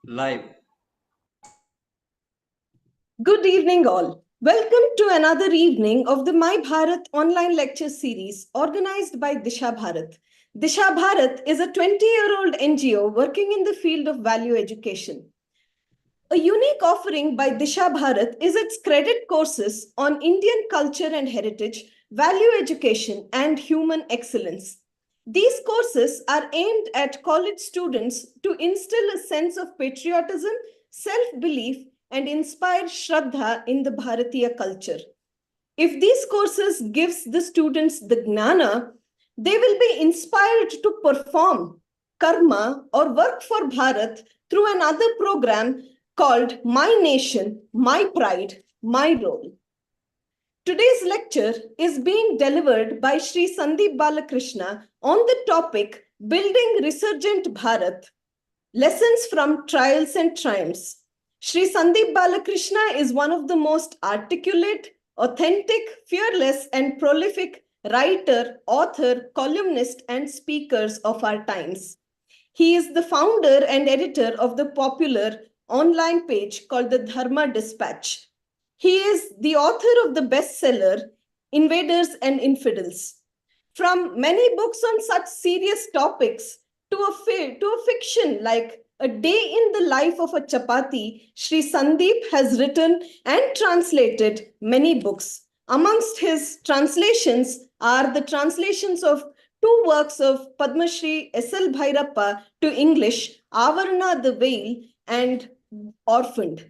Live. Good evening, all. Welcome to another evening of the MyBHARAT online lecture series organized by Disha Bharat. Disha Bharat is a 20-year-old NGO working in the field of value education. A unique offering by Disha Bharat is its credit courses on Indian culture and heritage, value education, and human excellence. These courses are aimed at college students to instill a sense of patriotism, self-belief, and inspire Shraddha in the Bharatiya culture. If these courses gives the students the gnana, they will be inspired to perform karma or work for Bharat through another program called My Nation, My Pride, My Role. Today's lecture is being delivered by Shri Sandeep Balakrishna on the topic Building Resurgent Bharat, Lessons from Trials and Triumphs. Shri Sandeep Balakrishna is one of the most articulate, authentic, fearless, and prolific writer, author, columnist, and speakers of our times. He is the founder and editor of the popular online page called the Dharma Dispatch. He is the author of the bestseller Invaders and Infidels. From many books on such serious topics to a fiction like A Day in the Life of a Chapati, Sri Sandeep has written and translated many books. Amongst his translations are the translations of two works of Padma Shri S.L. Bhairappa to English, Avarna the Veil and Orphaned.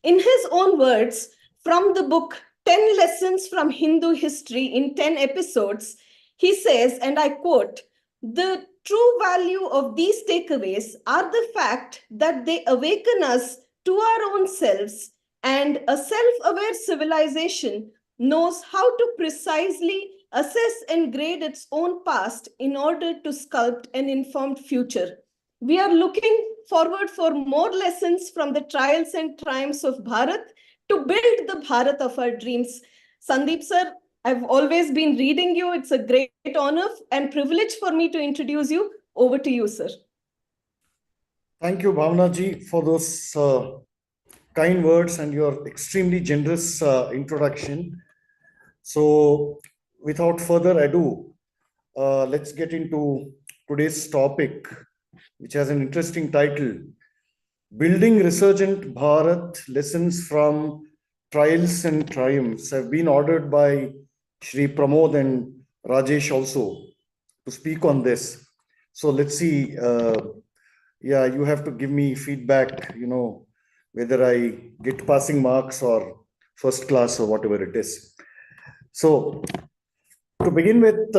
In his own words, from the book 10 Lessons from Hindu History in 10 Episodes, he says, and I quote, "The true value of these takeaways are the fact that they awaken us to our own selves, and a self-aware civilization knows how to precisely assess and grade its own past in order to sculpt an informed future." We are looking forward for more lessons from the trials and triumphs of Bharat to build the Bharat of our dreams. Sandeep sir, I've always been reading you. It's a great honor and privilege for me to introduce you. Over to you, sir. Thank you, Bhavna ji, for those kind words and your extremely generous introduction. So, without further ado, let's get into today's topic, which has an interesting title: Building Resurgent Bharat, Lessons from Trials and Triumphs. Have been ordered by Shri Pramod and Rajesh also to speak on this. So let's see. Yeah, you have to give me feedback, whether I get passing marks or first class or whatever it is. So to begin with,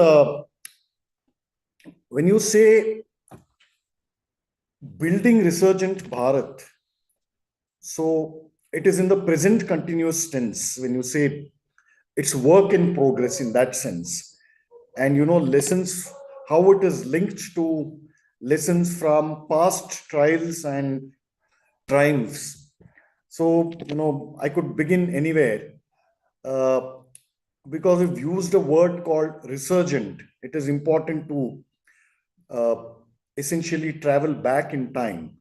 when you say building resurgent Bharat, so it is in the present continuous tense when you say it's work in progress in that sense. And lessons, how it is linked to lessons from past trials and triumphs. So, I could begin anywhere because we've used a word called resurgent. It is important to essentially travel back in time.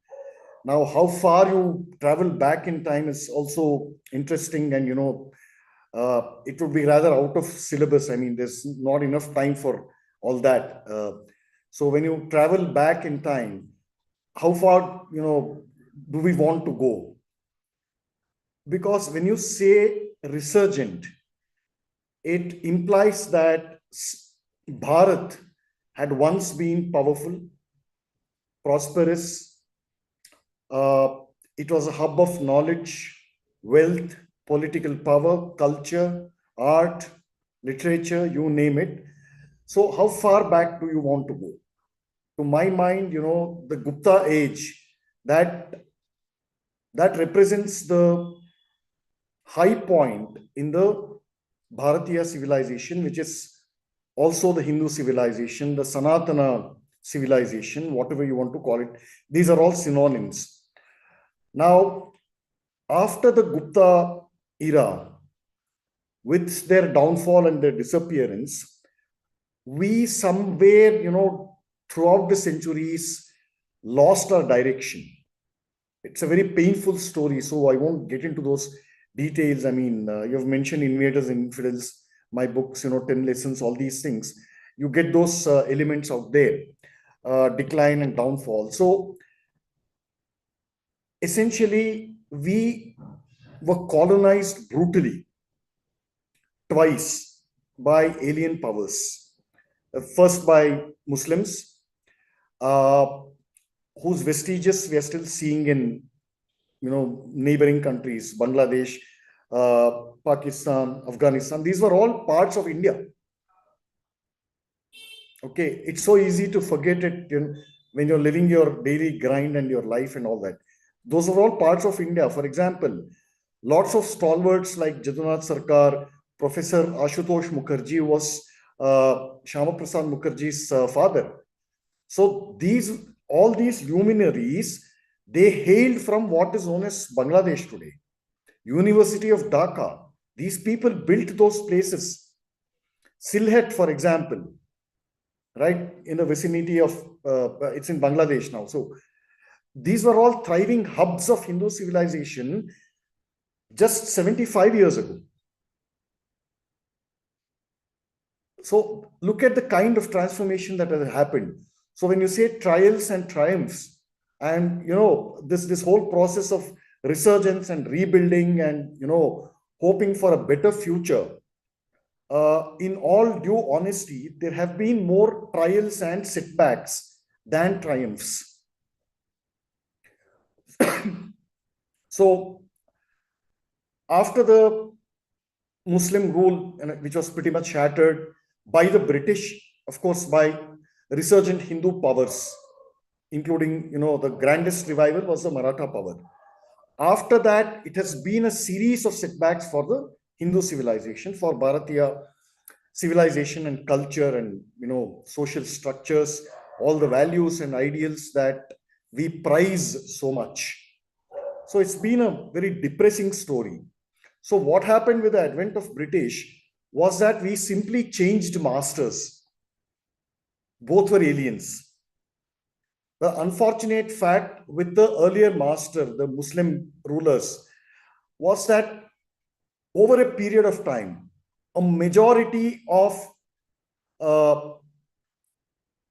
Now, how far you travel back in time is also interesting, and it would be rather out of syllabus. I mean, there's not enough time for all that. So when you travel back in time, how far do we want to go? Because when you say resurgent, it implies that Bharat had once been powerful, prosperous. It was a hub of knowledge, wealth, political power, culture, art, literature, you name it. So how far back do you want to go? To my mind, the Gupta age, that represents the high point in the Bharatiya civilization, which is also the Hindu civilization, the Sanatana civilization, whatever you want to call it. These are all synonyms. Now, after the Gupta era, with their downfall and their disappearance, we somewhere, throughout the centuries, lost our direction. It's a very painful story, so I won't get into those details. I mean, you've mentioned Invaders and Infidels, my books, 10 lessons, all these things. You get those elements out there, decline and downfall. So essentially, we were colonized brutally twice by alien powers. First by Muslims, uh, whose vestiges we are still seeing in neighboring countries, Bangladesh, Pakistan, Afghanistan. These were all parts of India. Okay, it's so easy to forget it, when you're living your daily grind and your life and all that. Those are all parts of India. For example, lots of stalwarts like Jadunath Sarkar, Professor Ashutosh Mukherjee was Shama Prasad Mukherjee's father. So all these luminaries, they hailed from what is known as Bangladesh today. University of Dhaka. These people built those places. Sylhet, for example, right in the vicinity of, it's in Bangladesh now. So these were all thriving hubs of Hindu civilization just 75 years ago. So look at the kind of transformation that has happened. So when you say trials and triumphs, and this whole process of resurgence and rebuilding and hoping for a better future, in all due honesty, there have been more trials and setbacks than triumphs. So after the Muslim rule, which was pretty much shattered by the British, of course, by resurgent Hindu powers, including, the grandest revival was the Maratha power. After that, it has been a series of setbacks for the Hindu civilization, for Bharatiya civilization and culture and, social structures, all the values and ideals that we prize so much. So it's been a very depressing story. So what happened with the advent of British was that we simply changed masters. Both were aliens. The unfortunate fact with the earlier master, the Muslim rulers, was that over a period of time, a majority of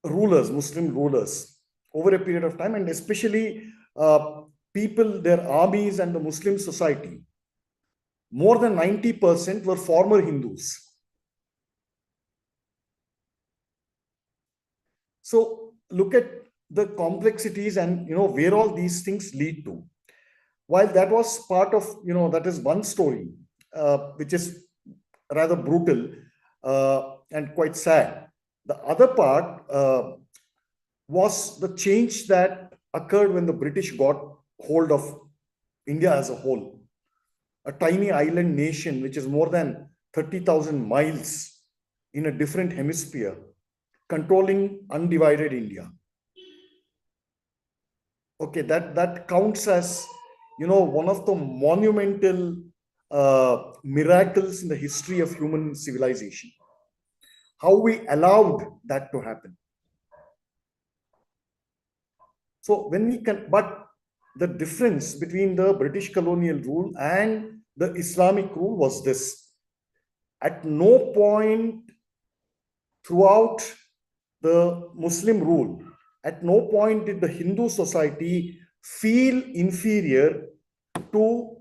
Muslim rulers, over a period of time, and especially people, their armies and the Muslim society, more than 90% were former Hindus. So look at the complexities and where all these things lead to. While that was part of, that is one story, which is rather brutal and quite sad. The other part was the change that occurred when the British got hold of India as a whole, a tiny island nation which is more than 30,000 miles in a different hemisphere, controlling undivided India. Okay, that counts as, one of the monumental miracles in the history of human civilization. How we allowed that to happen. So but the difference between the British colonial rule and the Islamic rule was this: at no point throughout the Muslim rule, at no point did the Hindu society feel inferior to,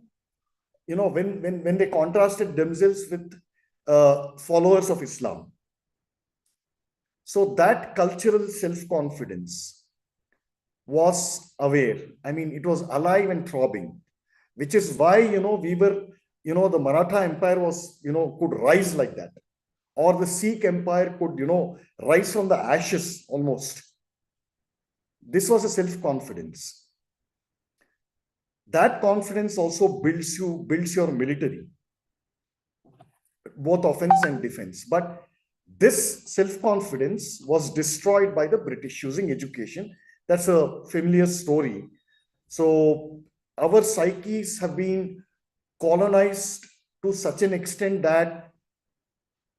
when they contrasted themselves with followers of Islam. So that cultural self-confidence was aware. I mean, it was alive and throbbing, which is why, we were, the Maratha Empire was, could rise like that. Or the Sikh Empire could, rise from the ashes almost. This was a self-confidence. That confidence also builds your military, both offense and defense. But this self-confidence was destroyed by the British using education. That's a familiar story. So our psyches have been colonized to such an extent that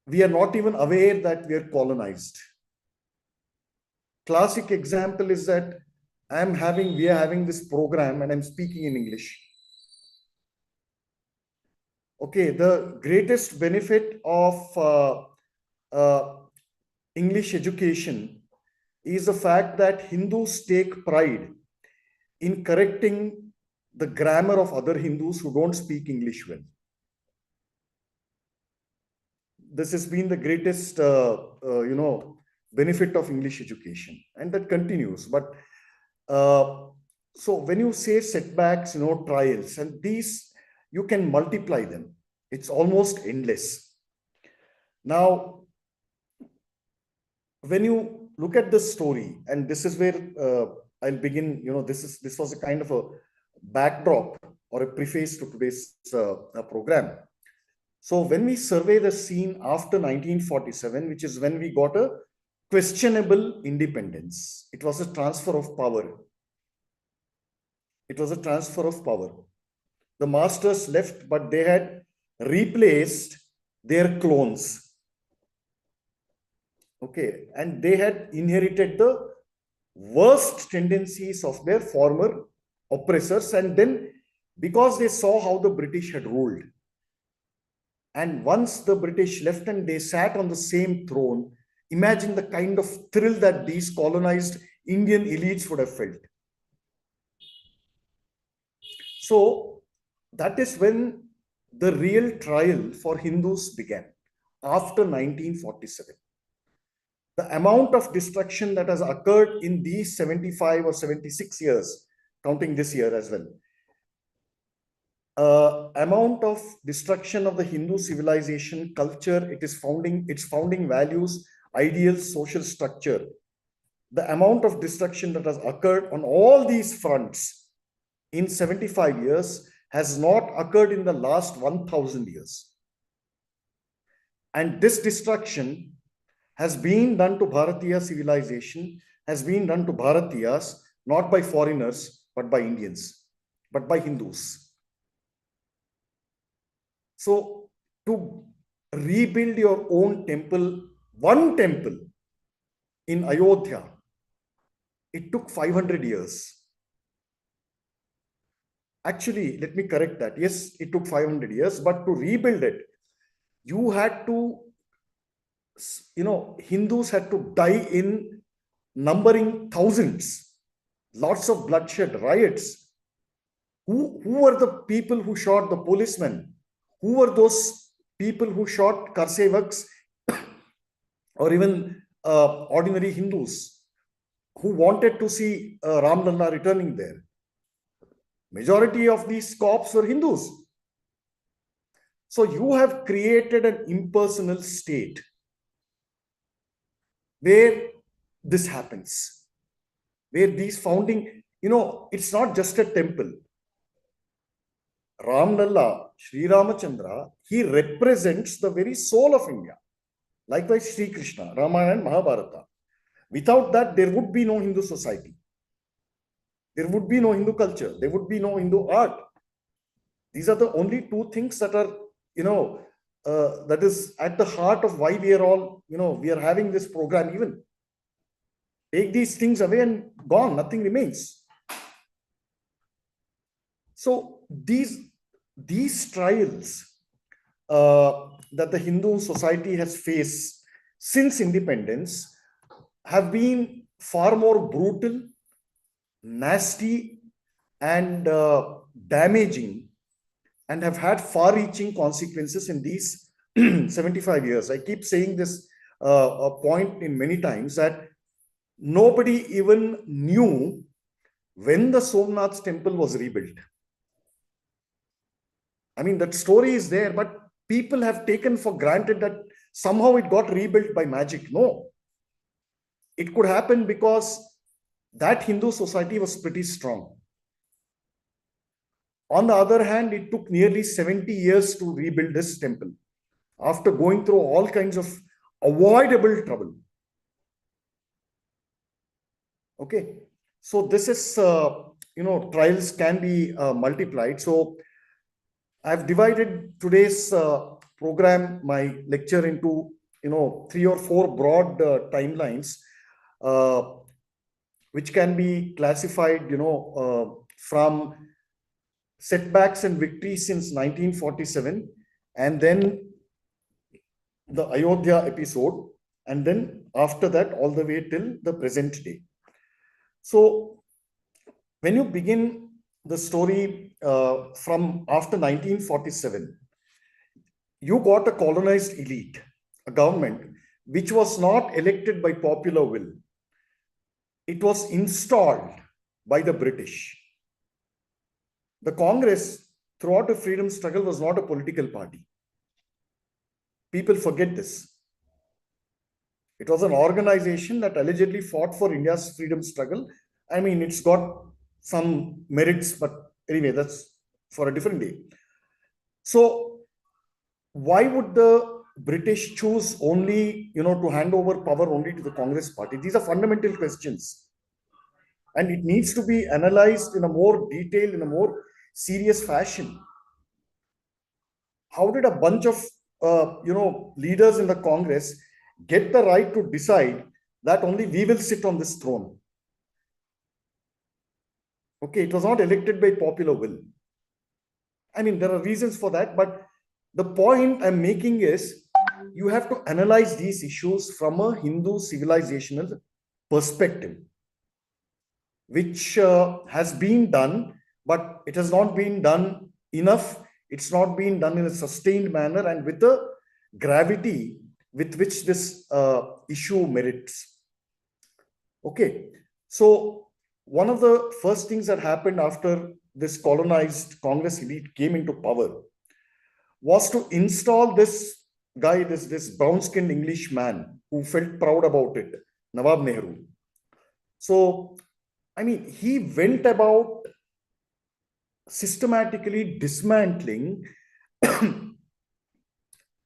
we are not even aware that we are colonized. Classic example is that we are having this program and I'm speaking in English. Okay, the greatest benefit of uh, English education is the fact that Hindus take pride in correcting the grammar of other Hindus who don't speak English well. This has been the greatest, benefit of English education, and that continues. But so when you say setbacks, trials, and these you can multiply them. It's almost endless. Now, when you look at the story, and this is where I'll begin. This was a kind of a backdrop or a preface to today's program. So when we survey the scene after 1947, which is when we got a questionable independence, it was a transfer of power. It was a transfer of power. The masters left, but they had replaced their clones. Okay, and they had inherited the worst tendencies of their former oppressors. And then, because they saw how the British had ruled, and once the British left and they sat on the same throne, imagine the kind of thrill that these colonized Indian elites would have felt. So that is when the real trial for Hindus began, after 1947. The amount of destruction that has occurred in these 75 or 76 years, counting this year as well, amount of destruction of the Hindu civilization, culture, its founding values, ideals, social structure, the amount of destruction that has occurred on all these fronts in 75 years has not occurred in the last 1000 years. And this destruction has been done to Bharatiya civilization, has been done to Bharatiyas, not by foreigners, but by Indians, but by Hindus. So to rebuild your own temple, one temple in Ayodhya, it took 500 years. Actually, let me correct that. Yes, it took 500 years, but to rebuild it, you had to, Hindus had to die in numbering thousands, lots of bloodshed, riots. Who were the people who shot the policemen? Who were those people who shot Karsevaks or even ordinary Hindus who wanted to see Ram Lalla returning there? Majority of these cops were Hindus. So you have created an impersonal state where this happens, where these founding, it's not just a temple. Ram Lalla, Sri Ramachandra, he represents the very soul of India. Likewise, Sri Krishna, Ramayana and Mahabharata. Without that, there would be no Hindu society. There would be no Hindu culture. There would be no Hindu art. These are the only two things that are, that is at the heart of why we are all, we are having this program even. Take these things away and gone, nothing remains. So these trials that the Hindu society has faced since independence have been far more brutal, nasty, and damaging, and have had far-reaching consequences in these 75 years. I keep saying this point in many times, that nobody even knew when the Somnath temple was rebuilt. I mean, that story is there, but people have taken for granted that somehow it got rebuilt by magic. No. It could happen because that Hindu society was pretty strong. On the other hand, it took nearly 70 years to rebuild this temple after going through all kinds of avoidable trouble. Okay. So this is, trials can be multiplied. So I've divided today's program, my lecture, into 3 or 4 broad timelines. which can be classified, from setbacks and victories since 1947, and then the Ayodhya episode, and then after that, all the way till the present day. So, when you begin the story from after 1947, you got a colonized elite, a government which was not elected by popular will. It was installed by the British. The Congress, throughout the freedom struggle, was not a political party. People forget this. It was an organization that allegedly fought for India's freedom struggle. I mean, it's got some merits, but anyway, that's for a different day. So, why would the British choose only, to hand over power only to the Congress party? These are fundamental questions. And it needs to be analyzed in a more detailed, in a more serious fashion. How did a bunch of, leaders in the Congress get the right to decide that only we will sit on this throne? Okay, it was not elected by popular will. I mean, there are reasons for that, but the point I'm making is you have to analyze these issues from a Hindu civilizational perspective, which has been done, but it has not been done enough. It's not been done in a sustained manner and with the gravity with which this issue merits. Okay, so one of the first things that happened after this colonized Congress elite came into power was to install this guy, this brown-skinned English man who felt proud about it, Nawab Nehru. So, I mean, he went about systematically dismantling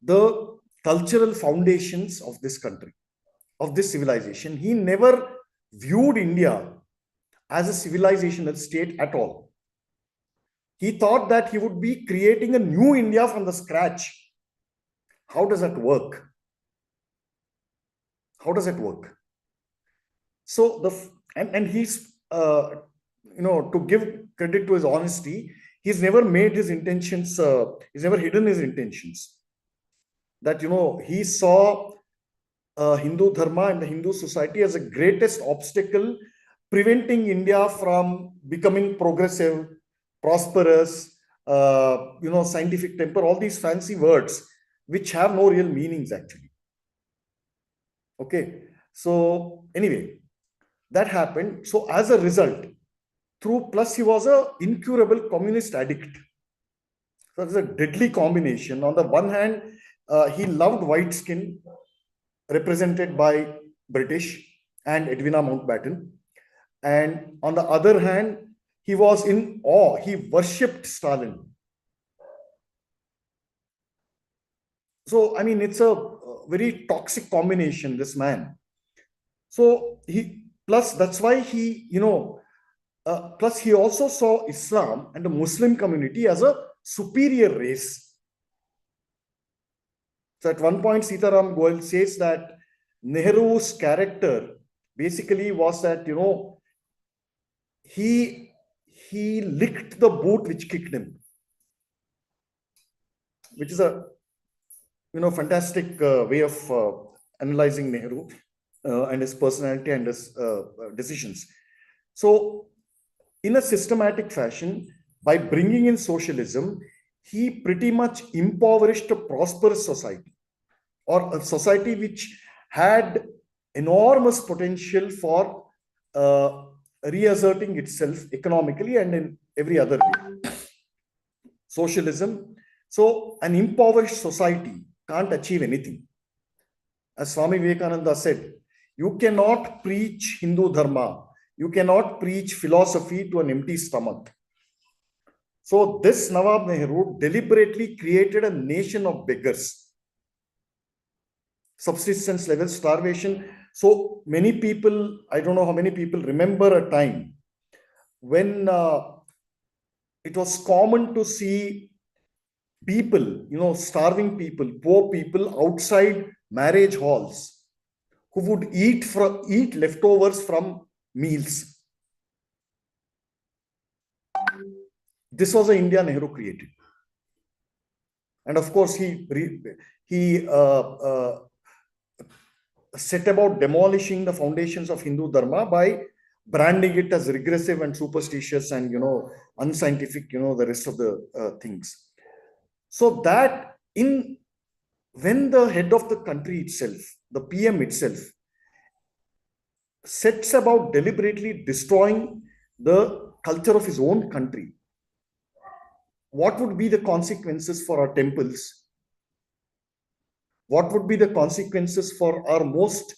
the cultural foundations of this country, of this civilization. He never viewed India as a civilizational state at all. He thought that he would be creating a new India from the scratch. How does that work? How does that work? So and he's to give credit to his honesty, he's never made his intentions. He's never hidden his intentions. That he saw Hindu dharma and the Hindu society as the greatest obstacle preventing India from becoming progressive, prosperous, scientific temper, all these fancy words which have no real meanings actually. Okay, so anyway, that happened. So as a result, plus he was an incurable communist addict. So it's a deadly combination. On the one hand, he loved white skin, represented by British and Edwina Mountbatten. And on the other hand, he was in awe. He worshipped Stalin. So, I mean, it's a very toxic combination, this man. So, that's why he, plus he also saw Islam and the Muslim community as a superior race. So at one point, Sitaram Goel says that Nehru's character basically was that, he licked the boot which kicked him, which is a, fantastic way of analyzing Nehru and his personality and his decisions. So in a systematic fashion, by bringing in socialism, he pretty much impoverished a prosperous society, or a society which had enormous potential for reasserting itself economically and in every other way. Socialism. So an impoverished society can't achieve anything. As Swami Vivekananda said, you cannot preach Hindu dharma, you cannot preach philosophy to an empty stomach. So this Nawab Nehru deliberately created a nation of beggars. Subsistence level, starvation. So many people, I don't know how many people remember a time when it was common to see people, starving people, poor people outside marriage halls who would eat leftovers from meals. This was the India Nehru created. And of course, he set about demolishing the foundations of Hindu Dharma by branding it as regressive and superstitious and, unscientific, the rest of the things. So that when the head of the country itself, the PM itself, sets about deliberately destroying the culture of his own country, what would be the consequences for our temples? What would be the consequences for our most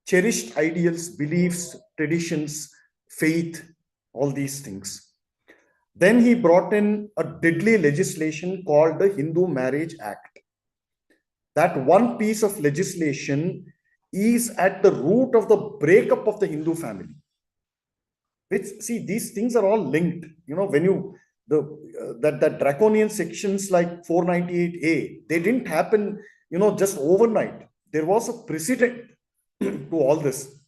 cherished ideals, beliefs, traditions, faith, all these things? Then he brought in a deadly legislation called the Hindu Marriage Act. That one piece of legislation is at the root of the breakup of the Hindu family. See, these things are all linked. When you that draconian sections like 498A, they didn't happen, just overnight. There was a precedent to all this.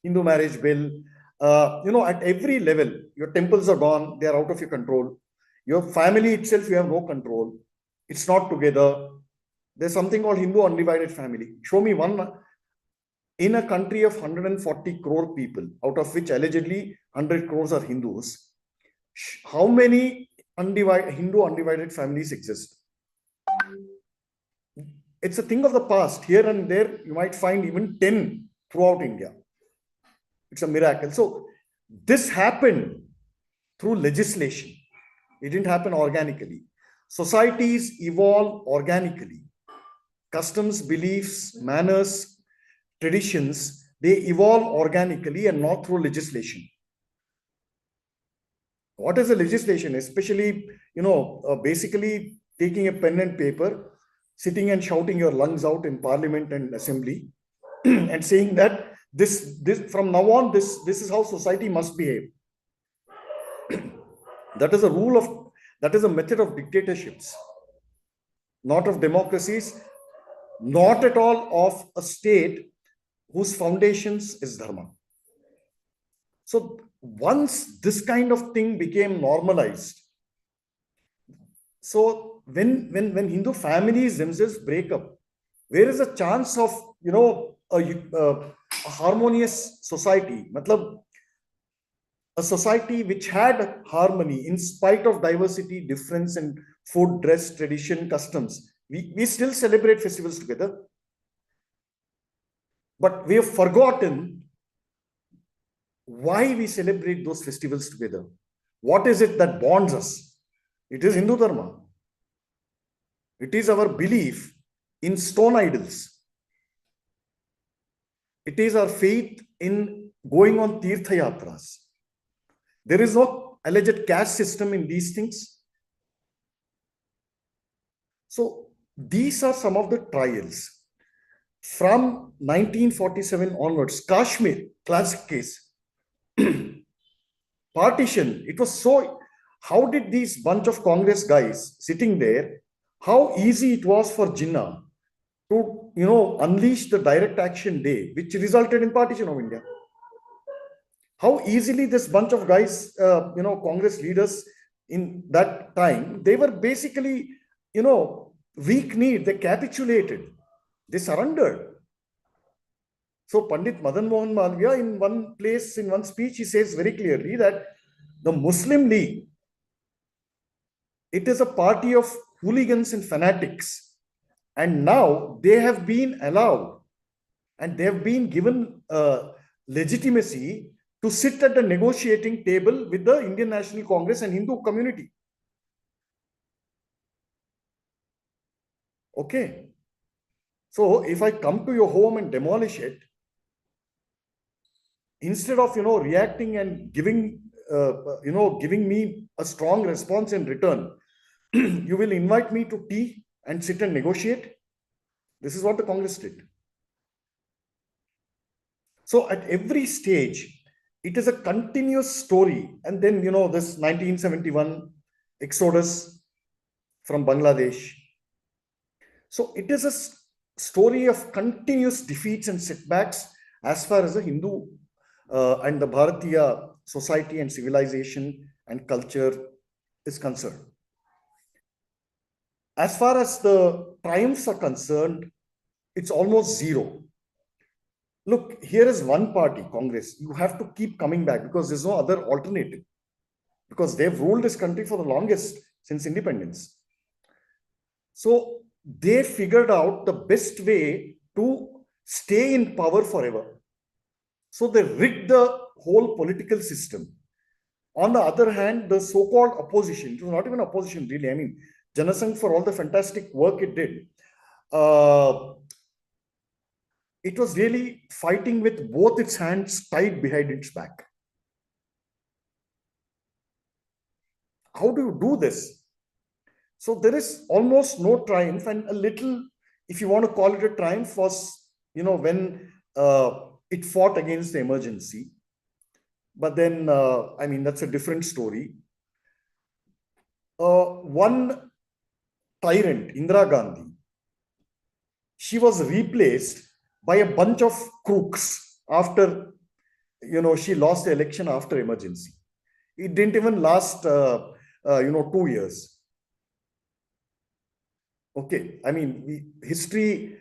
Hindu marriage bill, at every level, your temples are gone, they are out of your control. Your family itself, you have no control. It's not together. There's something called Hindu undivided family. Show me one in a country of 140 crore people, out of which allegedly 100 crores are Hindus. How many Hindu undivided families exist? It's a thing of the past. Here and there, you might find even 10 throughout India. It's a miracle. So this happened through legislation. It didn't happen organically. Societies evolve organically. Customs, beliefs, manners, traditions, they evolve organically and not through legislation. What is a legislation? Especially, basically taking a pen and paper, sitting and shouting your lungs out in parliament and assembly and saying that this from now on, this is how society must behave. That is a method of dictatorships, not of democracies, not at all of a state whose foundations is dharma. So once this kind of thing became normalized, so when Hindu families themselves break up, where is a chance of a harmonious society? A society which had harmony in spite of diversity, difference in food, dress, tradition, customs. We still celebrate festivals together. But we have forgotten why we celebrate those festivals together. What is it that bonds us? It is Hindu Dharma. It is our belief in stone idols. It is our faith in going on Tirtha Yatras. There is no alleged caste system in these things. So these are some of the trials. From 1947 onwards, Kashmir, classic case. Partition, it was so, how did these bunch of Congress guys sitting there, how easy it was for Jinnah to, unleash the direct action day, which resulted in partition of India. How easily this bunch of guys, Congress leaders in that time, they were basically, weak-kneed, they capitulated, they surrendered. So Pandit Madan Mohan Malviya, in one place, in one speech, he says very clearly that the Muslim League, it is a party of hooligans and fanatics. And now they have been allowed and they have been given legitimacy to sit at the negotiating table with the Indian National Congress and Hindu community. Okay. So if I come to your home and demolish it, instead of reacting and giving me a strong response in return, you will invite me to tea and sit and negotiate. This is what the Congress did. So at every stage, it is a continuous story. And then this 1971 exodus from Bangladesh. So it is a story of continuous defeats and setbacks as far as the Hindu and the Bharatiya society and civilization and culture is concerned. As far as the triumphs are concerned, it's almost zero. Look, here is one party, Congress. You have to keep coming back because there's no other alternative. Because they've ruled this country for the longest since independence. So they figured out the best way to stay in power forever. So they rigged the whole political system. On the other hand, the so-called opposition, it was not even opposition really, I mean, Janasangh, for all the fantastic work it did, it was really fighting with both its hands tied behind its back. How do you do this? So there is almost no triumph, and a little, if you want to call it a triumph, was, when it fought against the emergency. But then, I mean, that's a different story. One tyrant, Indira Gandhi, she was replaced by a bunch of crooks after, she lost the election after emergency. It didn't even last, 2 years. Okay, I mean, history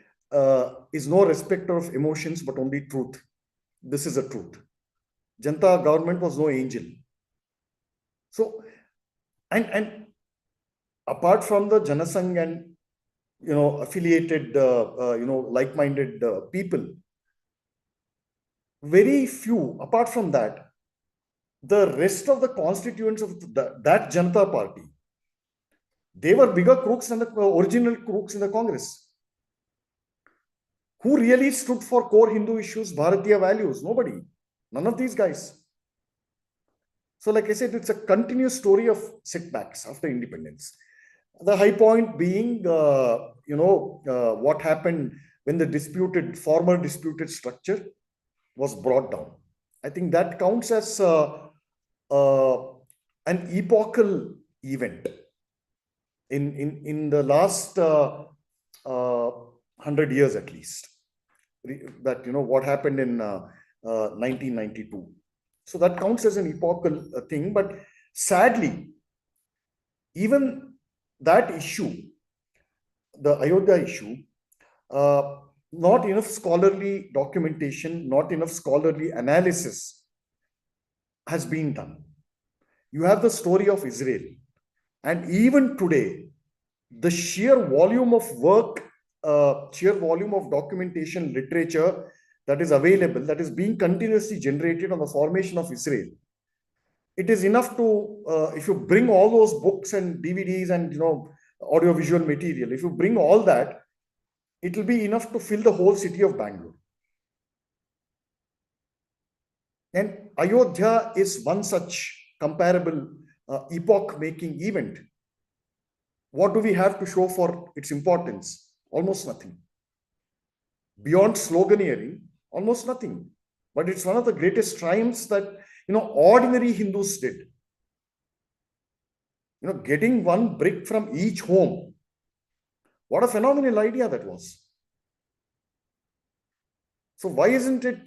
is no respecter of emotions, but only truth. This is a truth. Janata government was no angel. So, and apart from the Janasangh and, affiliated, like-minded people, very few, apart from that, the rest of the constituents of that Janata party, they were bigger crooks than the original crooks in the Congress. Who really stood for core Hindu issues, Bharatiya values? Nobody. None of these guys. So like I said, it's a continuous story of setbacks after independence. The high point being, what happened when the former disputed structure was brought down. I think that counts as an epochal event in the last 100 years at least. That, what happened in 1992. So that counts as an epochal thing. But sadly, even that issue, the Ayodhya issue, not enough scholarly documentation, not enough scholarly analysis has been done. You have the story of Israel. And even today, the sheer volume of work, sheer volume of documentation, literature that is available, that is being continuously generated on the formation of Israel, it is enough to, if you bring all those books and DVDs and, audiovisual material, if you bring all that, it will be enough to fill the whole city of Bangalore. And Ayodhya is one such comparable epoch-making event. What do we have to show for its importance? Almost nothing. Beyond sloganeering, almost nothing. But it's one of the greatest triumphs that, ordinary Hindus did. Getting one brick from each home. What a phenomenal idea that was. So why isn't it,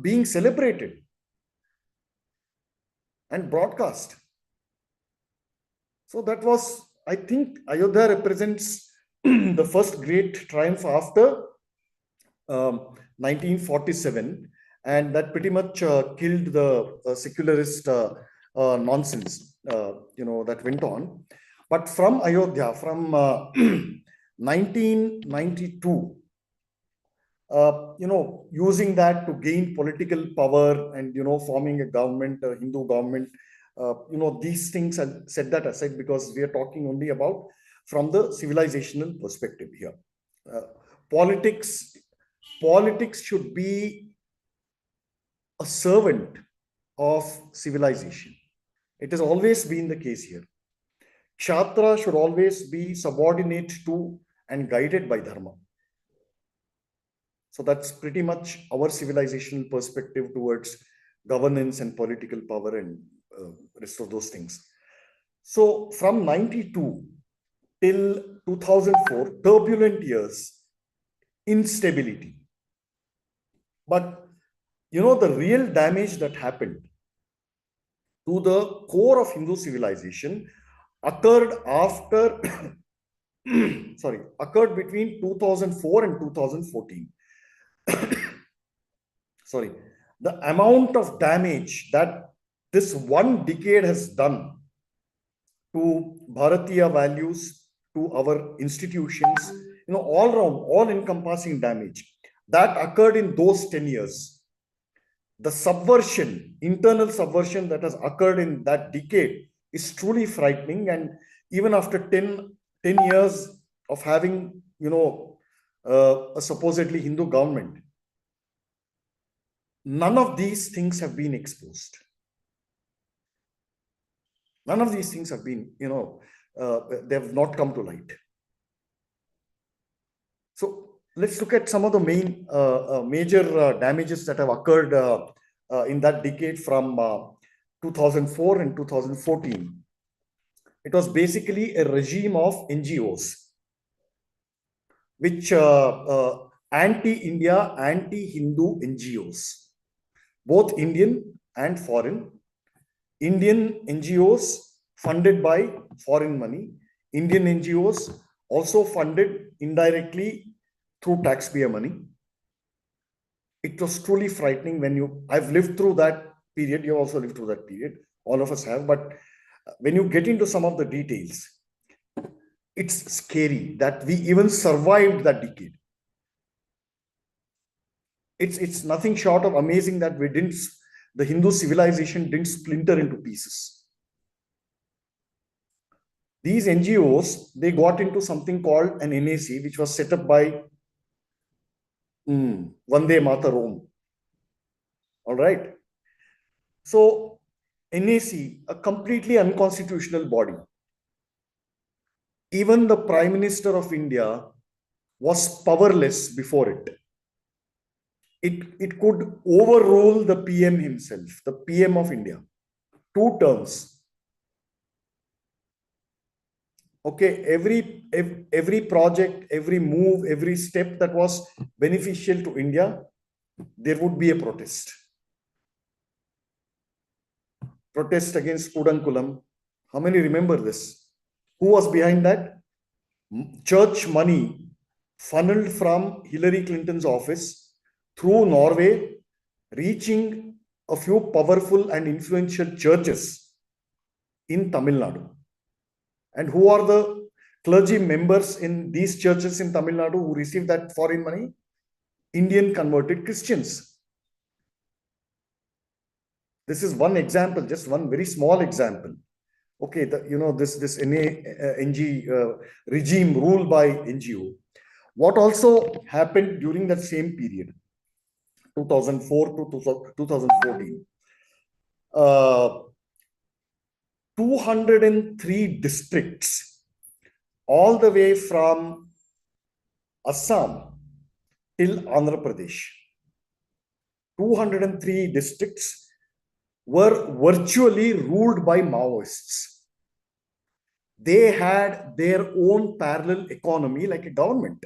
being celebrated and broadcast? So that was, I think, Ayodhya represents the first great triumph after 1947, and that pretty much killed the secularist nonsense, that went on. But from Ayodhya, from 1992, using that to gain political power and, forming a government, a Hindu government, these things, I'll set that aside because we are talking only about from the civilizational perspective here. Politics should be a servant of civilization. It has always been the case here. Kshatriya should always be subordinate to and guided by dharma. So that's pretty much our civilizational perspective towards governance and political power and rest of those things. So from 92 till 2004, turbulent years, instability. But the real damage that happened to the core of Hindu civilization occurred after, occurred between 2004 and 2014. Sorry, the amount of damage that this one decade has done to Bharatiya values, to our institutions, all around, all encompassing damage that occurred in those 10 years. The subversion, internal subversion that has occurred in that decade is truly frightening. And even after 10 years of having, a supposedly Hindu government, none of these things have been exposed. None of these things have been, they have not come to light. So let's look at some of the main major damages that have occurred in that decade from 2004 and 2014. It was basically a regime of NGOs, which anti-India, anti-Hindu NGOs, both Indian and foreign. Indian NGOs funded by foreign money, Indian NGOs also funded indirectly through taxpayer money. It was truly frightening when I've lived through that period, you also lived through that period, all of us have, but when you get into some of the details, it's scary that we even survived that decade. It's nothing short of amazing that the Hindu civilization didn't splinter into pieces. These NGOs, they got into something called an NAC, which was set up by Vande Mataram. All right. So NAC, a completely unconstitutional body. Even the Prime Minister of India was powerless before it. It could overrule the PM himself, the PM of India, 2 terms. Okay, every project, every move, every step that was beneficial to India, there would be a protest. Protest against Kudankulam. How many remember this? Who was behind that? Church money funneled from Hillary Clinton's office through Norway, reaching a few powerful and influential churches in Tamil Nadu. And who are the clergy members in these churches in Tamil Nadu who received that foreign money? Indian converted Christians. This is one example, just one very small example. Okay, this NG regime ruled by NGO. What also happened during that same period, 2004 to 2014? 203 districts, all the way from Assam till Andhra Pradesh. 203 districts were virtually ruled by Maoists. They had their own parallel economy like a government.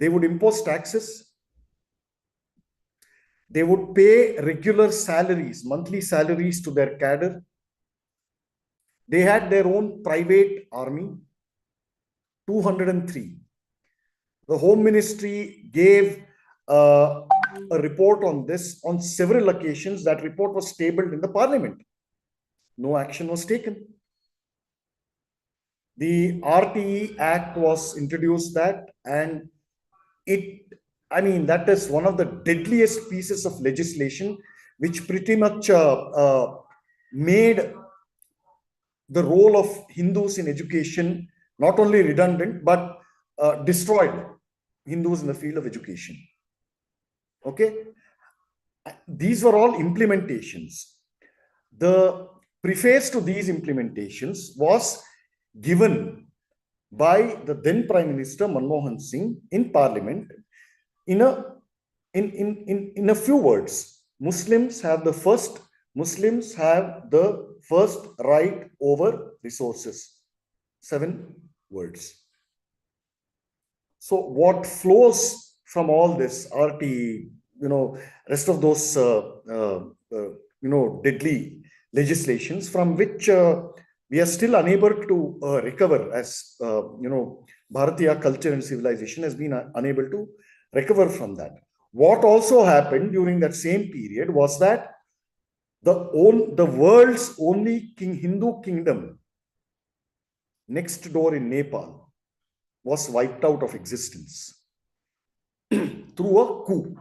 They would impose taxes. They would pay regular salaries, monthly salaries to their cadre. They had their own private army, 203. The Home Ministry gave a report on this on several occasions. That report was tabled in the Parliament. No action was taken. The RTE Act was introduced and that is one of the deadliest pieces of legislation which pretty much made the role of Hindus in education not only redundant, but destroyed Hindus in the field of education. Okay. These were all implementations. The preface to these implementations was given by the then Prime Minister Manmohan Singh in Parliament in a few words. Muslims have the first right over resources. 7 words. So what flows from all this RT, rest of those, deadly legislations from which we are still unable to recover as, Bharatiya culture and civilization has been unable to recover from that. What also happened during that same period was that the world's only Hindu kingdom next door in Nepal was wiped out of existence through a coup.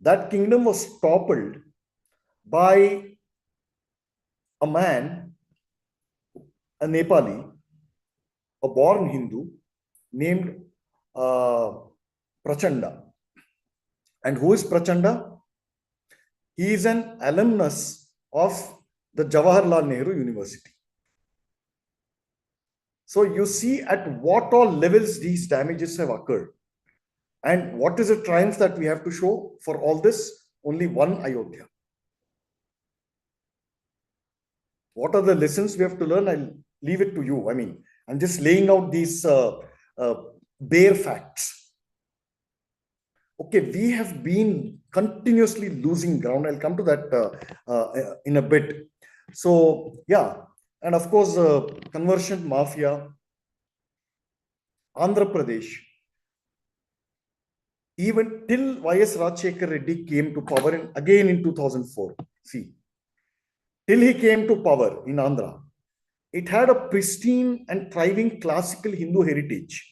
That kingdom was toppled by a man, a Nepali, a born Hindu named Prachanda. And who is Prachanda? He is an alumnus of the Jawaharlal Nehru University. So you see at what all levels these damages have occurred. And what is a triumph that we have to show for all this? Only one Ayodhya. What are the lessons we have to learn? I'll leave it to you. I mean, I'm just laying out these bare facts. Okay, we have been continuously losing ground. I'll come to that in a bit. So, yeah. And of course, conversion mafia, Andhra Pradesh, even till Y.S. Rajshekhar Reddy came to power again in 2004. See, till he came to power in Andhra, it had a pristine and thriving classical Hindu heritage.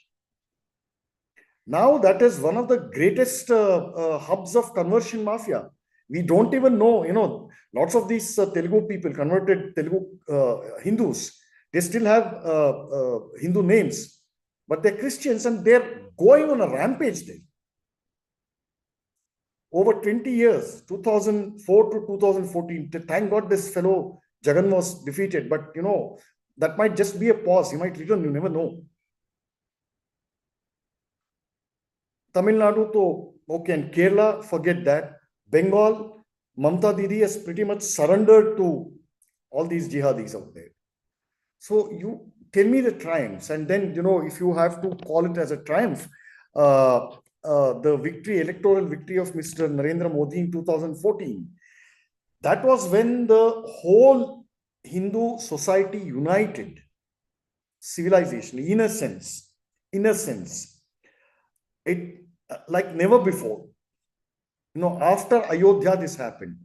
Now that is one of the greatest hubs of conversion mafia. We don't even know, lots of these Telugu people, converted Telugu Hindus, they still have Hindu names, but they're Christians and they're going on a rampage there. Over 20 years, 2004 to 2014, thank God this fellow Jagan was defeated, but that might just be a pause. He might return, you never know. Tamil Nadu, to okay, and Kerala, forget that. Bengal, Mamta Didi has pretty much surrendered to all these jihadis out there. So you tell me the triumphs, and then if you have to call it as a triumph, the electoral victory of Mr. Narendra Modi in 2014. That was when the whole Hindu society united, civilization, in a sense, it like never before. After Ayodhya, this happened.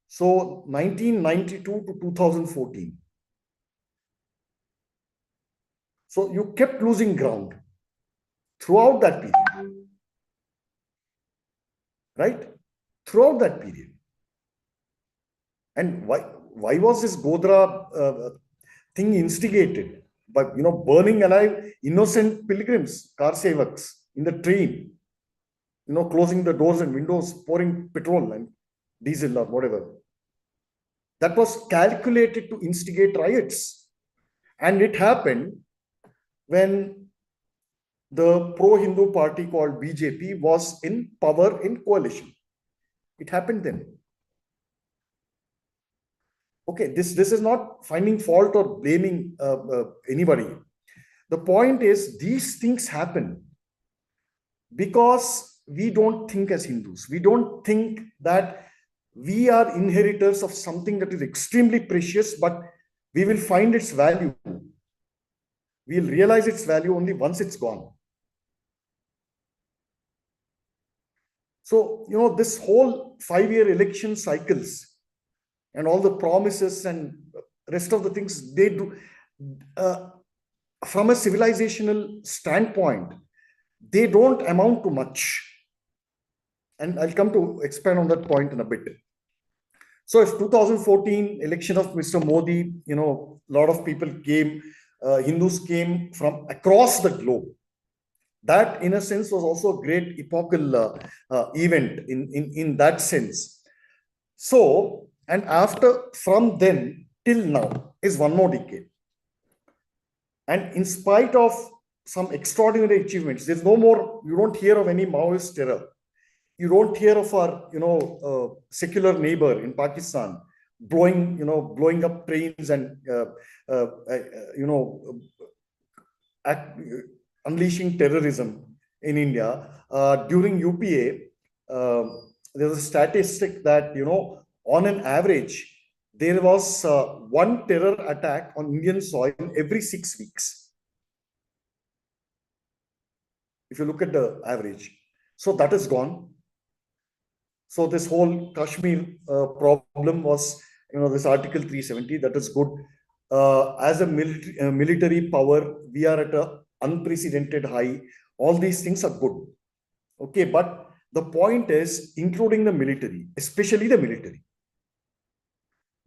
So 1992 to 2014. So you kept losing ground throughout that period. Right? Throughout that period. And why was this Godhra thing instigated? By burning alive innocent pilgrims, car sevaks in the train, closing the doors and windows, pouring petrol and diesel or whatever. That was calculated to instigate riots. And it happened when the pro-Hindu party called BJP was in power in coalition. It happened then. Okay, this is not finding fault or blaming anybody. The point is these things happen because we don't think as Hindus. We don't think that we are inheritors of something that is extremely precious, but we will find its value. We'll realize its value only once it's gone. So, this whole 5-year election cycles and all the promises and rest of the things they do, from a civilizational standpoint, they don't amount to much. And I'll come to expand on that point in a bit. So if 2014 election of Mr. Modi, a lot of people came, Hindus came from across the globe. That, in a sense, was also a great epochal event in that sense. So, and from then till now is one more decade. And in spite of some extraordinary achievements, there's no more, you don't hear of any Maoist terror. You don't hear of our, secular neighbor in Pakistan blowing up trains and, unleashing terrorism in India. During UPA, there's a statistic that, on an average, there was one terror attack on Indian soil every 6 weeks. If you look at the average. So that is gone. So this whole Kashmir problem was, this Article 370, that is good. As a military power, we are at an unprecedented high. All these things are good. Okay, but the point is, including the military, especially the military,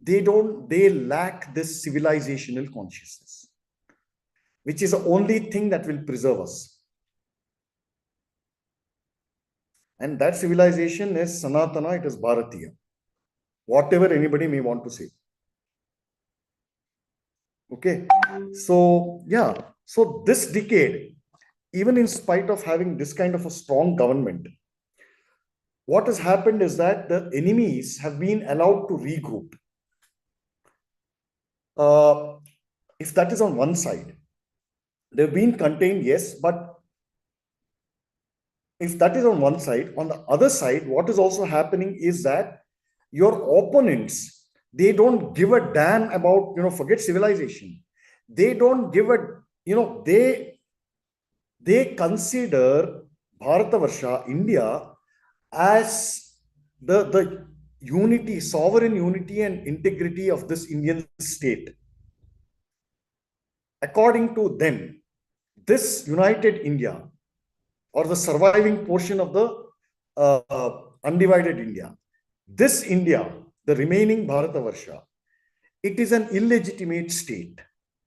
they lack this civilizational consciousness, which is the only thing that will preserve us. And that civilization is Sanatana, it is Bharatiya. Whatever anybody may want to say. Okay, so yeah, so this decade, even in spite of having this kind of a strong government, what has happened is that the enemies have been allowed to regroup. If that is on one side, they've been contained, yes, but if that is on one side, on the other side, what is also happening is that your opponents, they don't give a damn about, forget civilization. They don't give a, they consider Bharatavarsha, India, as the unity, sovereign unity and integrity of this Indian state. According to them, this united India, or the surviving portion of the undivided India, this India, the remaining Bharatavarsha, it is an illegitimate state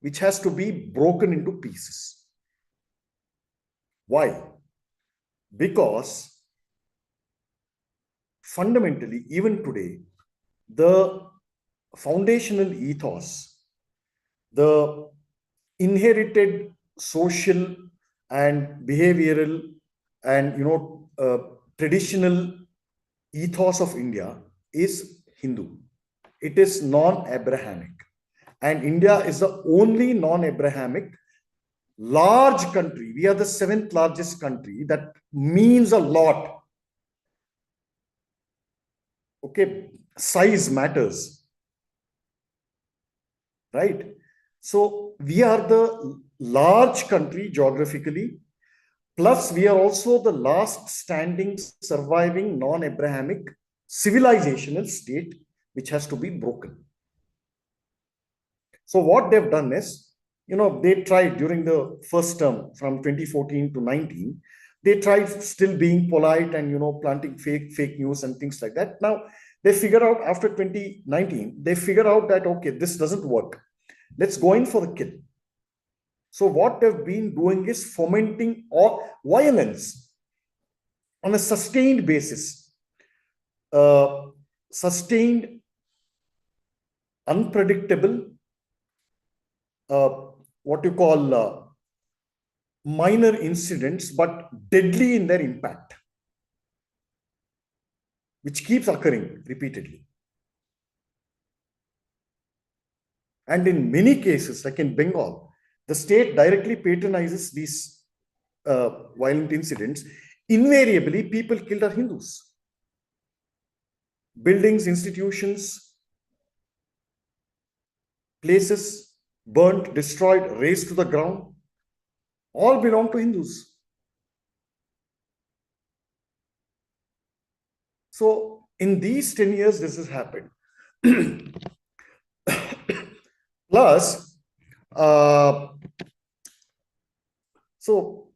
which has to be broken into pieces. Why? Because fundamentally, even today, the foundational ethos, the inherited social and behavioral and traditional ethos of India is Hindu. It is non-Abrahamic, and India is the only non-Abrahamic large country. We are the 7th largest country. That means a lot. Okay, size matters, right? So we are the large country geographically, plus we are also the last standing surviving non-Abrahamic civilizational state which has to be broken. So what they've done is, they tried during the first term from 2014 to 19, they tried still being polite and, planting fake news and things like that. Now they figure out after 2019, they figure out that, okay, this doesn't work. Let's go in for the kill. So what they've been doing is fomenting all violence on a sustained basis, sustained, unpredictable, what you call minor incidents, but deadly in their impact, which keeps occurring repeatedly. And in many cases, like in Bengal, the state directly patronizes these violent incidents. Invariably, people killed are Hindus. Buildings, institutions, places burnt, destroyed, razed to the ground, all belong to Hindus. So in these 10 years, this has happened. Plus, so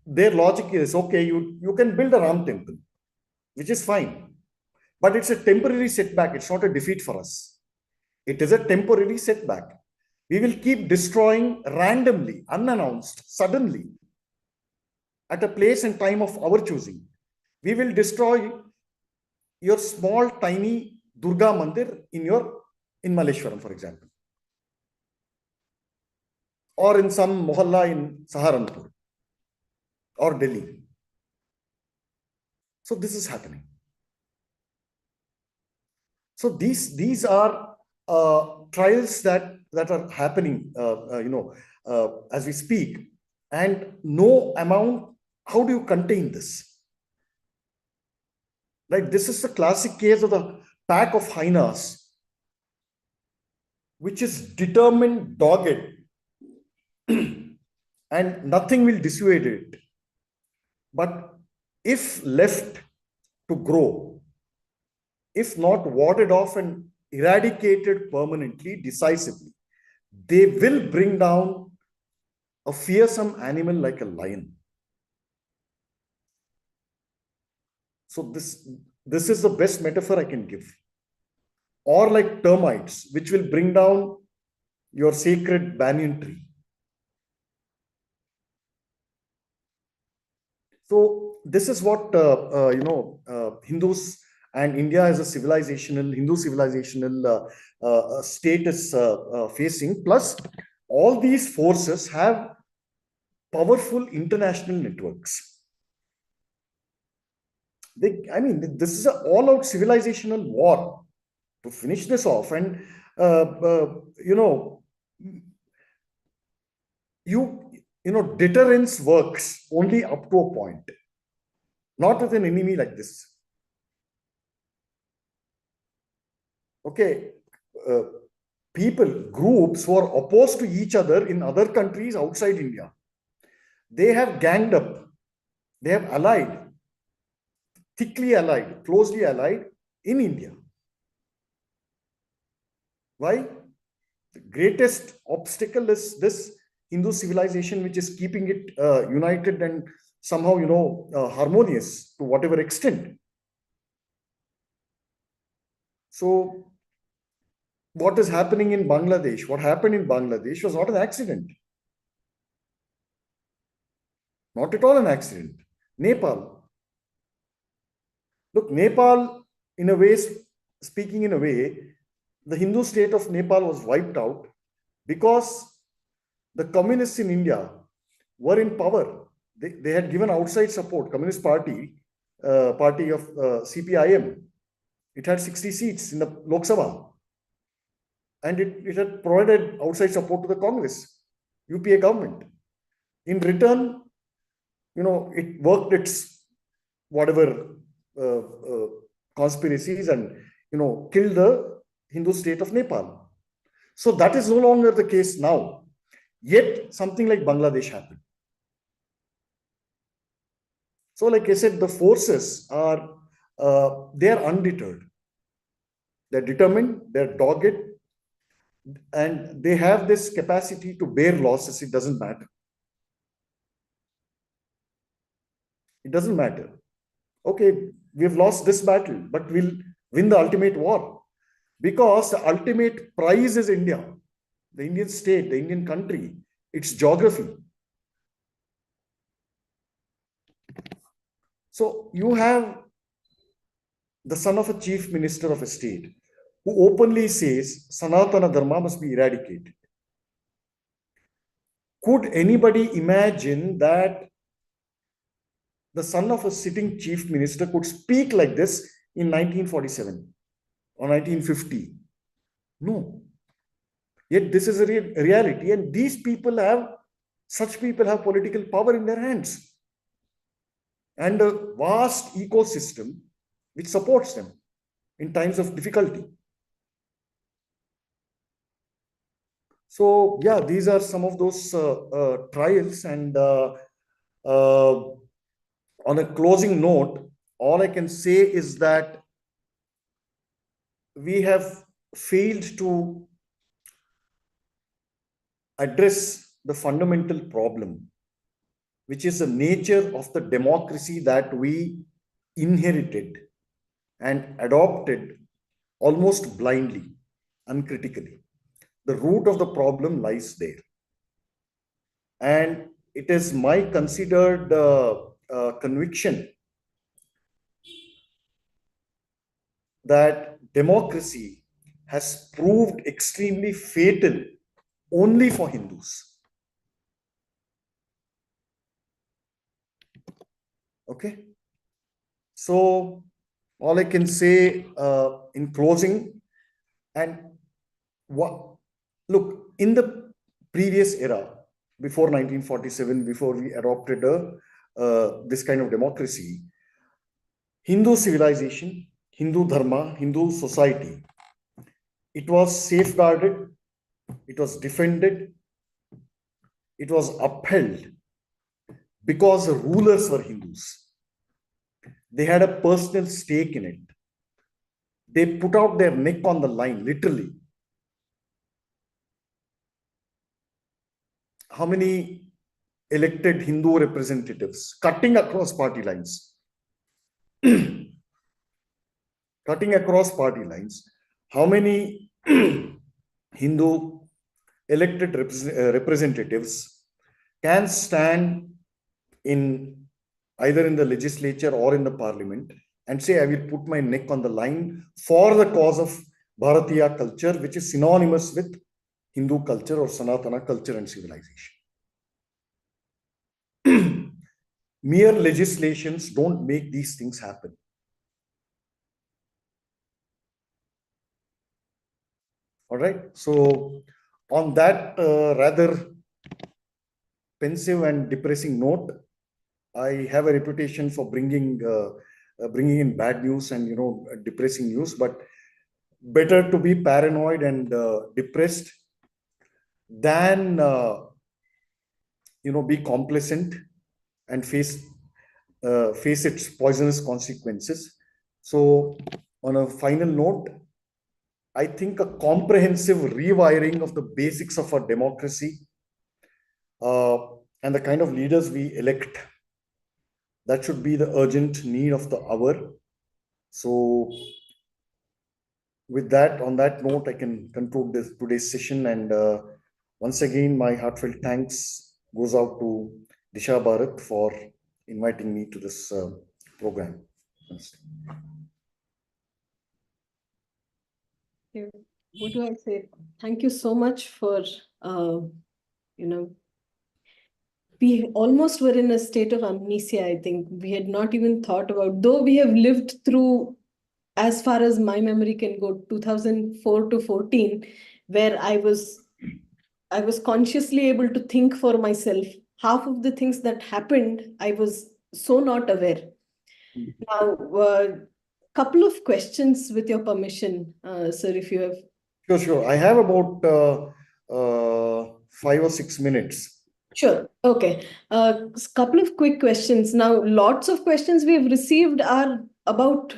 their logic is, okay, you can build a Ram temple, which is fine, but it's a temporary setback. It's not a defeat for us. It is a temporary setback. We will keep destroying randomly, unannounced, suddenly, at a place and time of our choosing. We will destroy your small, tiny Durga Mandir in Malleshwaram, for example, or in some mohalla in Saharanpur or Delhi. So this is happening. So these are trials that are happening, as we speak, and no amount. How do you contain this? Right? This is the classic case of the pack of hyenas, which is determined, dogged, and nothing will dissuade it. But if left to grow, if not warded off and eradicated permanently, decisively, they will bring down a fearsome animal like a lion. So this is the best metaphor I can give. Or like termites, which will bring down your sacred banyan tree. So this is what Hindus and India as a civilizational Hindu civilizational state is facing. Plus, all these forces have powerful international networks. I mean, this is an all-out civilizational war to finish this off, and deterrence works only up to a point, not with an enemy like this. Okay, people, groups who are opposed to each other in other countries outside India, they have ganged up, they have allied, thickly allied, closely allied in India. Why? The greatest obstacle is this Hindu civilization, which is keeping it united and somehow, harmonious to whatever extent. So, what is happening in Bangladesh? What happened in Bangladesh was not an accident. Not at all an accident. Nepal. Look, Nepal, in a way, speaking in a way, the Hindu state of Nepal was wiped out because the communists in India were in power. They had given outside support. Communist Party, party of CPIM, it had 60 seats in the Lok Sabha. And it had provided outside support to the Congress, UPA government. In return, it worked its whatever conspiracies and, killed the Hindu state of Nepal. So that is no longer the case now. Yet something like Bangladesh happened. So like I said, the forces are, they are undeterred. They're determined, they're dogged, and they have this capacity to bear losses. It doesn't matter. It doesn't matter. Okay, we've lost this battle, but we'll win the ultimate war. Because the ultimate prize is India, the Indian state, the Indian country, its geography. So you have the son of a chief minister of a state who openly says Sanatana Dharma must be eradicated. Could anybody imagine that the son of a sitting chief minister could speak like this in 1947 or 1950? No. Yet this is a reality, and such people have political power in their hands and a vast ecosystem which supports them in times of difficulty. So yeah, these are some of those trials. And on a closing note, all I can say is that we have failed to address the fundamental problem, which is the nature of the democracy that we inherited and adopted almost blindly, uncritically. The root of the problem lies there. And it is my considered conviction that democracy has proved extremely fatal only for Hindus. Okay. So all I can say in closing, and look, in the previous era, before 1947, before we adopted this kind of democracy, Hindu civilization, Hindu dharma, Hindu society. It was safeguarded, it was defended, it was upheld because the rulers were Hindus. They had a personal stake in it. They put out their neck on the line, literally. How many elected Hindu representatives cutting across party lines? Cutting across party lines. How many Hindu elected representatives can stand in either in the legislature or in the parliament and say, I will put my neck on the line for the cause of Bharatiya culture, which is synonymous with Hindu culture or Sanatana culture and civilization. Mere legislations don't make these things happen. All right. So on that rather pensive and depressing note, I have a reputation for bringing in bad news and depressing news, but better to be paranoid and depressed than be complacent and face its poisonous consequences. So, on a final note, I think a comprehensive rewiring of the basics of our democracy uh, and the kind of leaders we elect, that should be the urgent need of the hour. So, with that, on that note, I can conclude today's session. And once again, my heartfelt thanks goes out to Disha Bharat for inviting me to this program. What do I say? Thank you so much for, we almost were in a state of amnesia, I think. We had not even thought about, though we have lived through, as far as my memory can go, 2004 to 14, where I was consciously able to think for myself. Half of the things that happened, I was so not aware. Now, couple of questions with your permission, sir, if you have. Sure. I have about 5 or 6 minutes. Sure. Okay. Couple of quick questions. Now, lots of questions we have received are about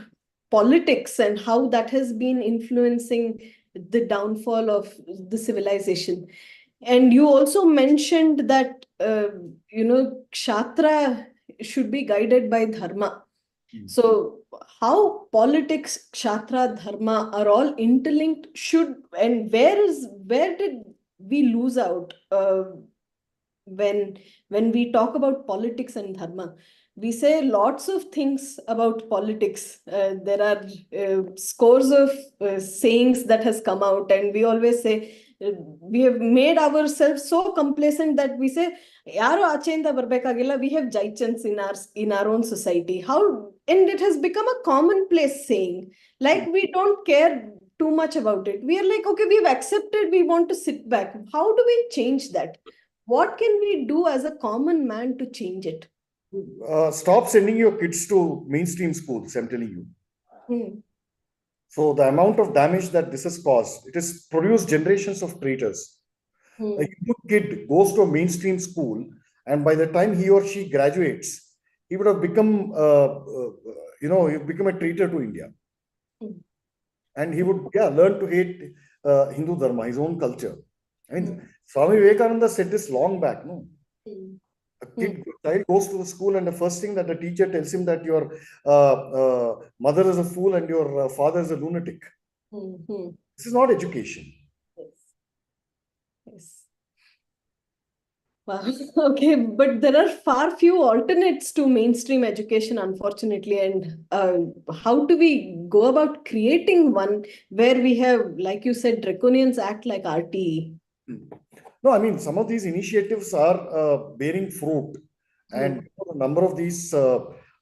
politics and how that has been influencing the downfall of the civilization. And you also mentioned that, Kshatra should be guided by dharma. So how politics, Kshatra, dharma are all interlinked and where did we lose out when we talk about politics and dharma? We say lots of things about politics. There are scores of sayings that has come out, and we always say we have made ourselves so complacent that we say yaro achenda barbekagilla. We have giants in our own society. How, and it has become a commonplace saying. Like we don't care too much about it. We are like, okay, we've accepted. We want to sit back. How do we change that? What can we do as a common man to change it? Stop sending your kids to mainstream schools, I'm telling you. So the amount of damage that this has caused, it has produced generations of traitors. A young kid goes to a mainstream school, and by the time he or she graduates, he would have become, a traitor to India. And he would, learn to hate Hindu dharma, his own culture. I mean, Swami Vivekananda said this long back, no? A child goes to the school, and the first thing that the teacher tells him that your mother is a fool and your father is a lunatic. This is not education. Yes. Wow. Okay, but there are far few alternates to mainstream education, unfortunately. And how do we go about creating one where we have, like you said, draconians act like RTE? No, I mean, some of these initiatives are bearing fruit, and a number of these,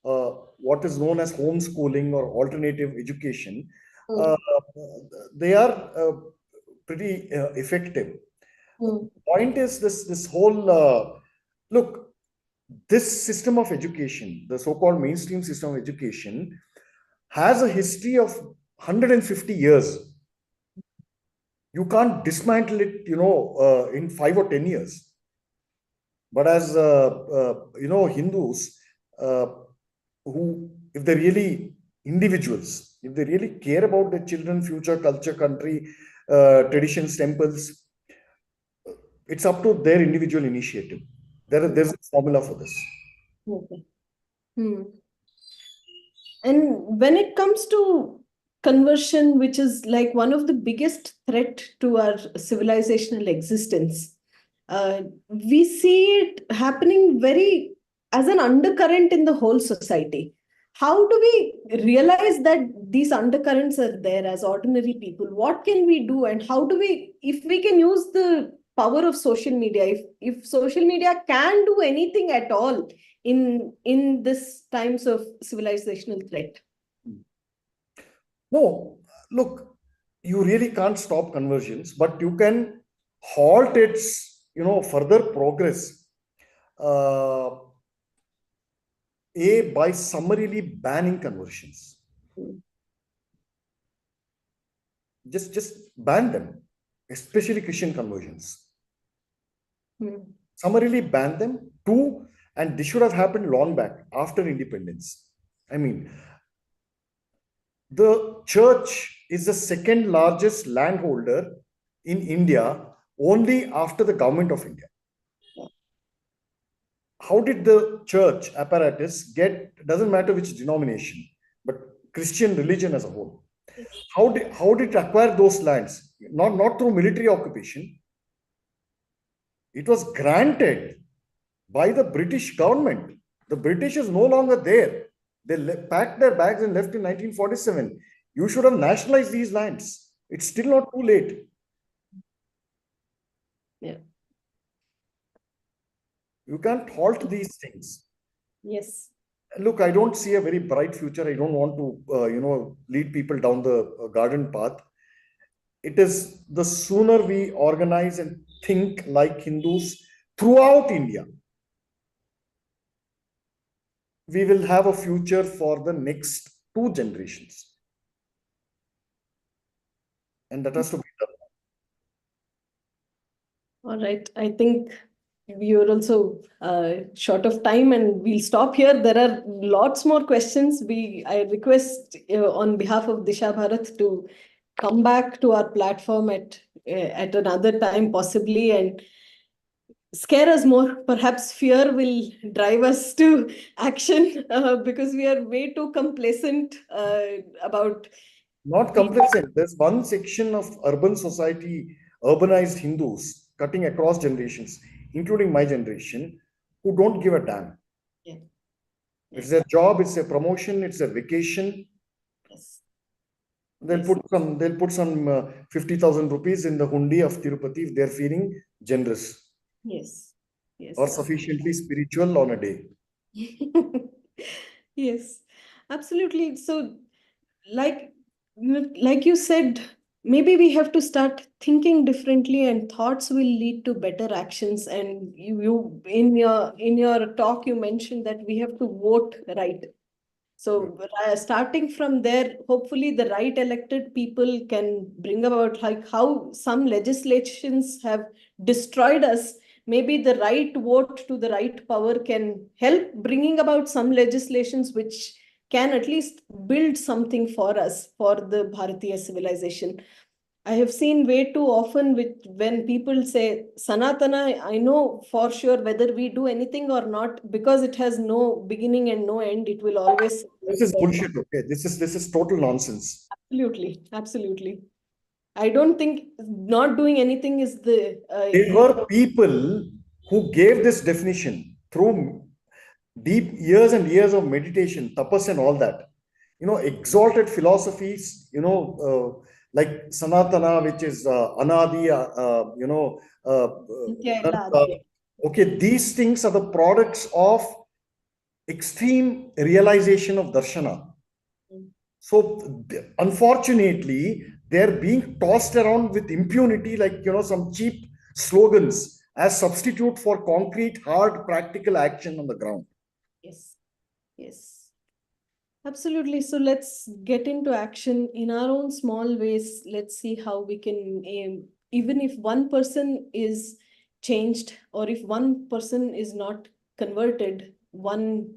what is known as homeschooling or alternative education, they are pretty effective. The point is this whole look, this system of education, the so-called mainstream system of education, has a history of 150 years. You can't dismantle it, in 5 or 10 years. But as Hindus, uh, who, if they're really individuals, if they really care about their children, future, culture, country, traditions, temples, it's up to their individual initiative. There's a formula for this. Okay. Hmm. And when it comes to conversion, which is like one of the biggest threat to our civilizational existence, we see it happening very as an undercurrent in the whole society. How do we realize that these undercurrents are there as ordinary people? What can we do, and how do we, if we can use the power of social media, if social media can do anything at all in this times of civilizational threat? No, look, you really can't stop conversions, but you can halt its, further progress. Uh, by summarily banning conversions. Just ban them, especially Christian conversions. Summarily ban them. Two, and this should have happened long back after independence. I mean, the church is the second largest landholder in India only after the government of India. How did the church apparatus get, doesn't matter which denomination, but Christian religion as a whole, how did it acquire those lands? Not through military occupation. It was granted by the British government. The British is no longer there. They packed their bags and left in 1947. You should have nationalized these lands. It's still not too late. Yeah. You can't halt these things. Yes. Look, I don't see a very bright future. I don't want to, lead people down the garden path. It is the sooner we organize and think like Hindus throughout India, we will have a future for the next 2 generations. And that has to be done. All right. I think we are also short of time, and we'll stop here. There are lots more questions. I request on behalf of Disha Bharat to come back to our platform at another time, possibly, and scare us more. Perhaps fear will drive us to action because we are way too complacent about. Not complacent. There's one section of urban society, urbanized Hindus, cutting across generations, including my generation, who don't give a damn. Yeah. It's their job, it's their promotion, it's their vacation. Yes. They'll put some 50,000 rupees in the hundi of Tirupati if they're feeling generous. Yes. Yes. Or sufficiently spiritual on a day. Yes, absolutely. So, like you said, maybe we have to start thinking differently, and thoughts will lead to better actions. And you in your talk, you mentioned that we have to vote right. So starting from there, hopefully the right elected people can bring about, like how some legislations have destroyed us. Maybe the right vote to the right power can help bringing about some legislations which can at least build something for us, for the Bharatiya civilization. I have seen way too often when people say Sanatana, I know for sure whether we do anything or not, because it has no beginning and no end, it will always. This is bullshit, okay? This is total nonsense. Absolutely, absolutely. I don't think not doing anything is the. There were people who gave this definition through deep years and years of meditation, tapas and all that. Exalted philosophies, like Sanatana, which is Anadi, okay, these things are the products of extreme realization of darshana. So unfortunately, they're being tossed around with impunity, like some cheap slogans as substitute for concrete, hard, practical action on the ground. Yes, yes. Absolutely. So let's get into action in our own small ways. Let's see how we can aim. Even if one person is changed, or if one person is not converted, one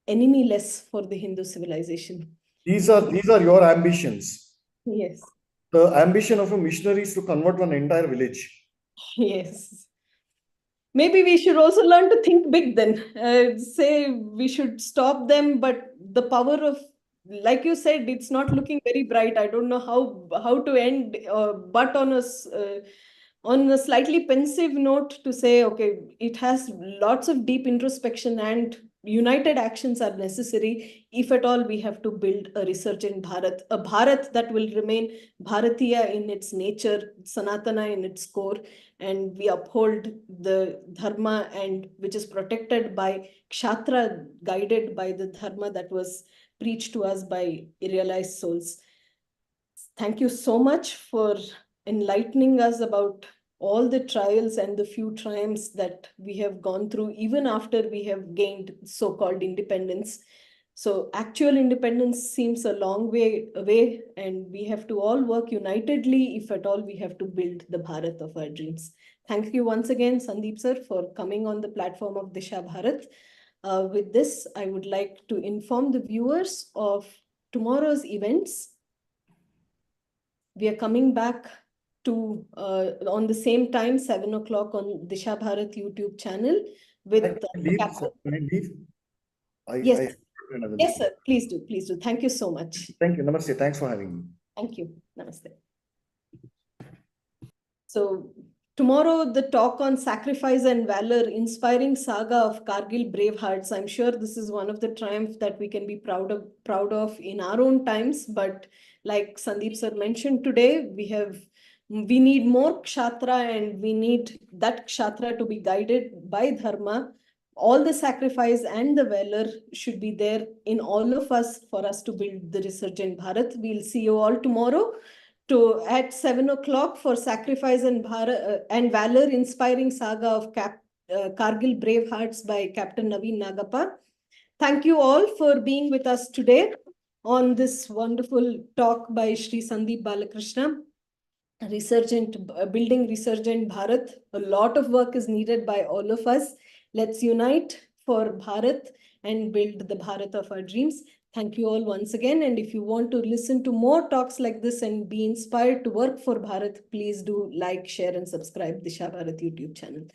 enemy less for the Hindu civilization. These are your ambitions. Yes. The ambition of a missionary is to convert one entire village. Yes. Maybe we should also learn to think big then. Say we should stop them, but the power of, like you said, it's not looking very bright. I don't know how to end, but on a slightly pensive note, to say, okay, it has lots of deep introspection, and united actions are necessary if at all we have to build a resurgent Bharat, a Bharat that will remain Bharatiya in its nature, Sanatana in its core, and we uphold the dharma, and which is protected by kshatra, guided by the dharma that was preached to us by realized souls. Thank you so much for enlightening us about all the trials and the few triumphs that we have gone through, even after we have gained so-called independence. So actual independence seems a long way away, and we have to all work unitedly if at all we have to build the Bharat of our dreams. Thank you once again, Sandeep sir, for coming on the platform of Disha Bharat. With this, I would like to inform the viewers of tomorrow's events. We are coming back to on the same time, 7 o'clock on Disha Bharat YouTube channel with Can I leave? Captain. Can I leave? Yes, I have another yes, meeting. sir. Please do. Please do. Thank you so much. Thank you. Namaste. Thanks for having me. Thank you. Namaste. So tomorrow, the talk on sacrifice and valor, inspiring saga of Kargil brave hearts. I'm sure this is one of the triumphs that we can be proud of in our own times. But like Sandeep sir mentioned today, we need more kshatra, and we need that kshatra to be guided by dharma. All the sacrifice and the valor should be there in all of us for us to build the resurgent Bharat. We'll see you all tomorrow at 7 o'clock for Sacrifice and Valor, inspiring saga of Kargil Brave Hearts by Captain Naveen Nagappa. Thank you all for being with us today on this wonderful talk by Shri Sandeep Balakrishna. Building resurgent Bharat. A lot of work is needed by all of us. Let's unite for Bharat and build the Bharat of our dreams. Thank you all once again. And if you want to listen to more talks like this and be inspired to work for Bharat, please do like, share, and subscribe Disha Bharat YouTube channel.